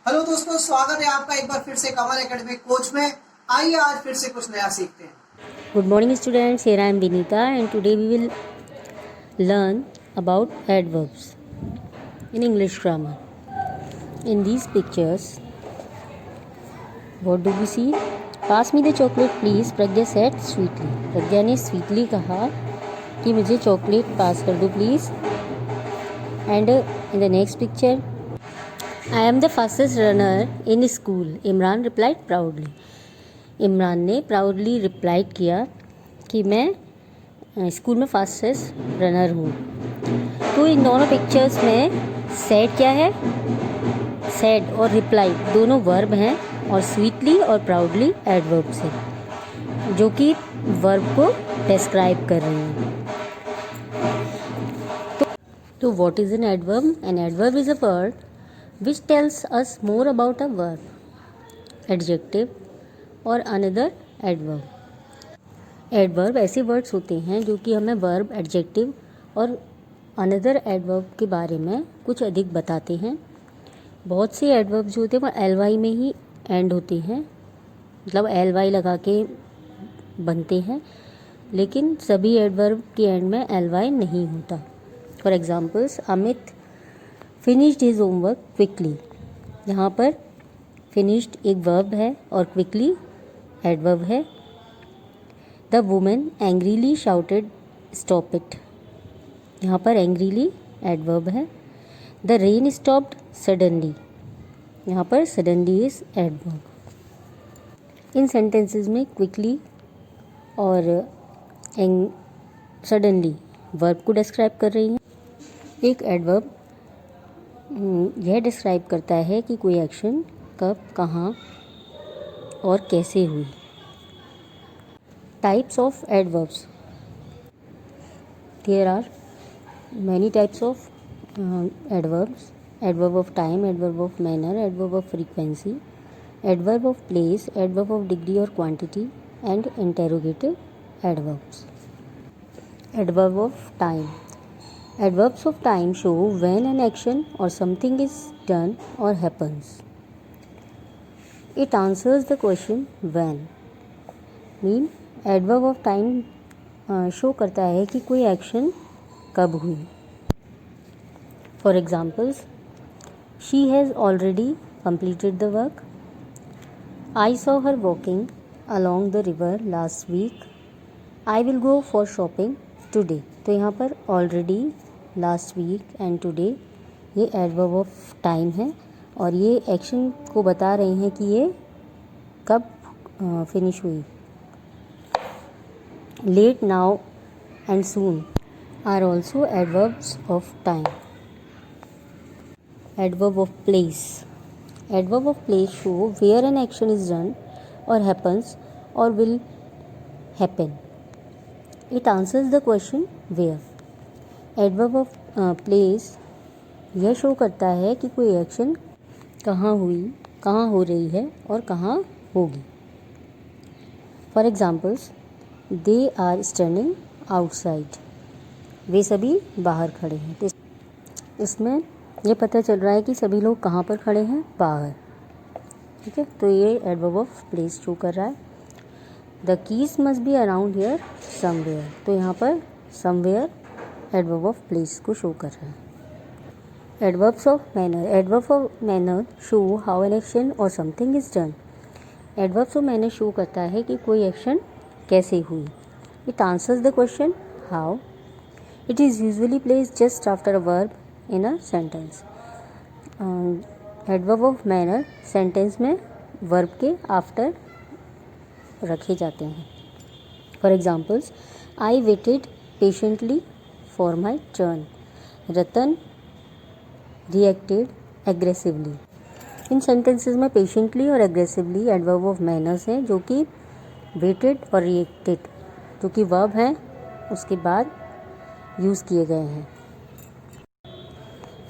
Hello दोस्तों, स्वागत है आपका एक बार फिर से कमल एकेडमिक कोच में। आइए आज फिर से कुछ नया सीखते हैं। Good morning students, here I am Vinita and today we will learn about adverbs in English grammar. In these pictures, what do we see? Pass me the chocolate please, Pragya said sweetly. Pragya ने sweetly कहा कि मुझे chocolate pass कर दो please. And in the next picture, I am the fastest runner in school, Imran replied proudly. Imran ने proudly replied किया कि मैं स्कूल में फास्टेस्ट रनर हूँ। तो इन दोनों पिक्चर्स में सैड क्या है? सैड और रिप्लाई दोनों वर्ब हैं और स्वीटली और प्राउडली एडवर्ब्स हैं जो कि वर्ब को डिस्क्राइब कर रही हैं। तो what is an adverb? An adverb is a word which tells us more about a verb, adjective और अनदर एडवर्ब। एडवर्ब ऐसे वर्ड्स होते हैं जो कि हमें वर्ब, एडजेक्टिव और अनदर एडवर्ब के बारे में कुछ अधिक बताते हैं। बहुत से एडवर्ब जो होते हैं वो एल वाई में ही एंड होते हैं, मतलब एल वाई लगा के बनते हैं, लेकिन सभी एडवर्ब के एंड में एल वाई नहीं होता। For examples, Amit finished his homework quickly. यहाँ पर फिनिश्ड एक वर्ब है और क्विकली एडवर्ब है। The women angrily shouted stop it. यहाँ पर एंग्रीली एडवर्ब है। The rain stopped suddenly. यहाँ पर suddenly is adverb. In sentences में क्विकली और सडनली वर्ब को डिस्क्राइब कर रही हैं। एक एडवर्ब यह डिस्क्राइब करता है कि कोई एक्शन कब, कहाँ और कैसे हुई। Types of adverbs. There are many types of adverbs: adverb of time, adverb of manner, adverb of frequency, adverb of place, adverb of degree और quantity and interrogative adverbs. Adverb of time. Adverbs of time show when an action or something is done or happens. It answers the question when. Mean adverb of time show करता है कि कोई action कब हुई. For examples, she has already completed the work. I saw her walking along the river last week. I will go for shopping today. तो यहाँ पर already, last week and today ये एडवर्ब ऑफ टाइम है और ये action को बता रहे हैं कि ये कब फिनिश हुई. Late, now and soon are also adverbs of time. Adverb of place. Adverb of place show where an action is done और हैपन्स और will happen. It answers the question where. Adverb of place यह show करता है कि कोई action कहाँ हुई, कहाँ हो रही है और कहाँ होगी. For examples, they are standing outside. वे सभी बाहर खड़े हैं. तो इसमें यह पता चल रहा है कि सभी लोग कहाँ पर खड़े हैं, बाहर. ठीक है, तो ये एडवर्ब ऑफ प्लेस शो कर रहा है. The keys must be around here somewhere. तो यहाँ पर समवेयर एडवर्ब ऑफ प्लेस को शो कर रहा है. Adverbs of manner. Adverb of manner show how an action or something is done. Adverbs of manner show करता है कि कोई एक्शन कैसे हुई. It answers the question how. It is usually placed just after a verb in a sentence. Adverb of manner sentence में verb के after रखे जाते हैं. For examples, I waited patiently for my turn. Ratan reacted aggressively. In sentences में patiently और aggressively adverb of manners हैं जो कि वेटेड और रिएक्टेड जो कि वर्ब हैं उसके बाद यूज़ किए गए हैं.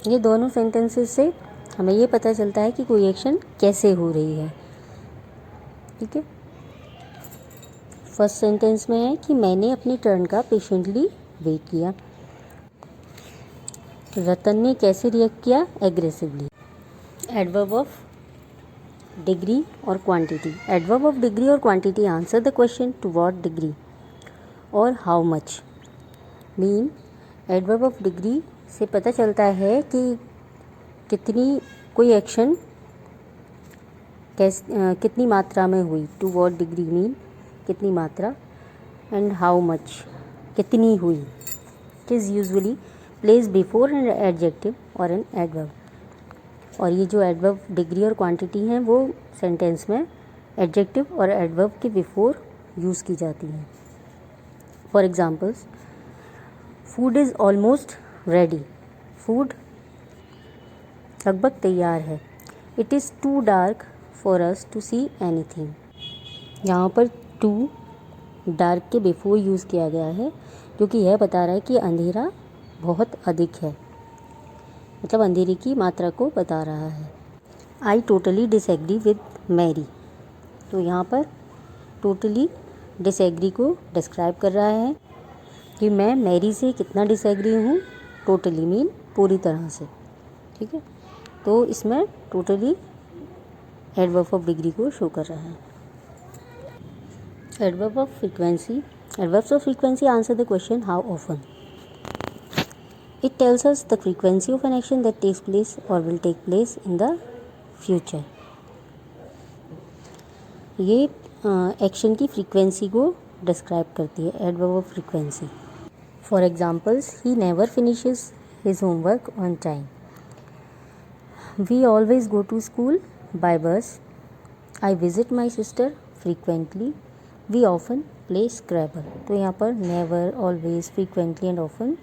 ये दोनों सेंटेंसेस से हमें ये पता चलता है कि कोई एक्शन कैसे हो रही है. ठीक है, फर्स्ट सेंटेंस में है कि मैंने अपनी टर्न का पेशेंटली वेट किया. रतन ने कैसे रिएक्ट किया, एग्रेसिवली. एडवर्ब ऑफ डिग्री और क्वांटिटी. एडवर्ब ऑफ डिग्री और quantity answer the question to what degree और how much. Mean adverb of degree से पता चलता है कि कितनी कोई एक्शन कितनी मात्रा में हुई. टू व्हाट डिग्री मीन कितनी मात्रा, एंड हाउ मच कितनी हुई. It is usually place before an adjective और एन एडवर्ब. और ये जो एडवर्ब डिग्री और क्वांटिटी हैं वो सेंटेंस में एडजेक्टिव और एडवर्ब के बिफोर यूज़ की जाती हैं. For examples, food is almost ready. Food लगभग तैयार है. It is too dark for us to see anything. यहाँ पर टू डार्क के बिफोर यूज़ किया गया है, जो कि यह बता रहा है कि अंधेरा बहुत अधिक है, मतलब अंधेरे की मात्रा को बता रहा है. I totally disagree with Mary. तो यहाँ पर टोटली डिसएग्री को डिस्क्राइब कर रहा है कि मैं मैरी से कितना डिसएग्री हूँ. टोटली मीन पूरी तरह से. ठीक है, तो इसमें टोटली एडवर्ब ऑफ डिग्री को शो कर रहा है. Adverb of frequency. Adverbs of frequency answer the question how often. It tells us the frequency of an action that takes place or will take place in the future. ये action की frequency को describe करती है, adverb of frequency. For examples, he never finishes his homework on time. We always go to school by bus. I visit my sister frequently. We often play scrabble. तो यहाँ पर never, always, frequently and often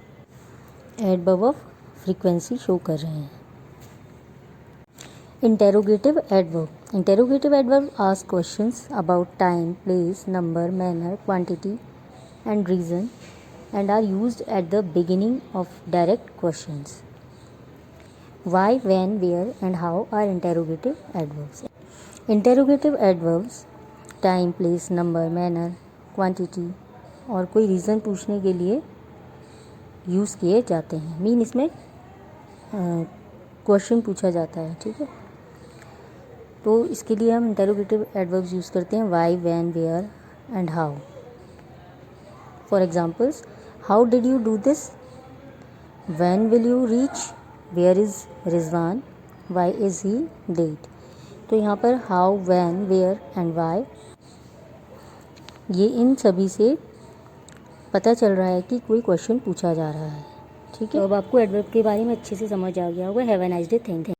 adverb of frequency show कर रहे हैं. Interrogative adverb. Interrogative adverb ask questions about time, place, number, manner, quantity and reason and are used at the beginning of direct questions. Why, when, where and how are interrogative adverbs. Interrogative adverbs time, place, number, manner, quantity और कोई reason पूछने के लिए use किए जाते हैं. Mean इसमें question पूछा जाता है. ठीक है, तो इसके लिए हम इंटेरोगेटिव एडवर्ब्स यूज़ करते हैं why, when, where and how. For examples, how did you do this. When will you reach. Where is Rizwan. Why is he late. तो यहाँ पर how, when, where and why, ये इन सभी से पता चल रहा है कि कोई क्वेश्चन पूछा जा रहा है. ठीक है, तो अब आपको एडवर्ब के बारे में अच्छे से समझ आ गया होगा. Have a nice day. Thank you.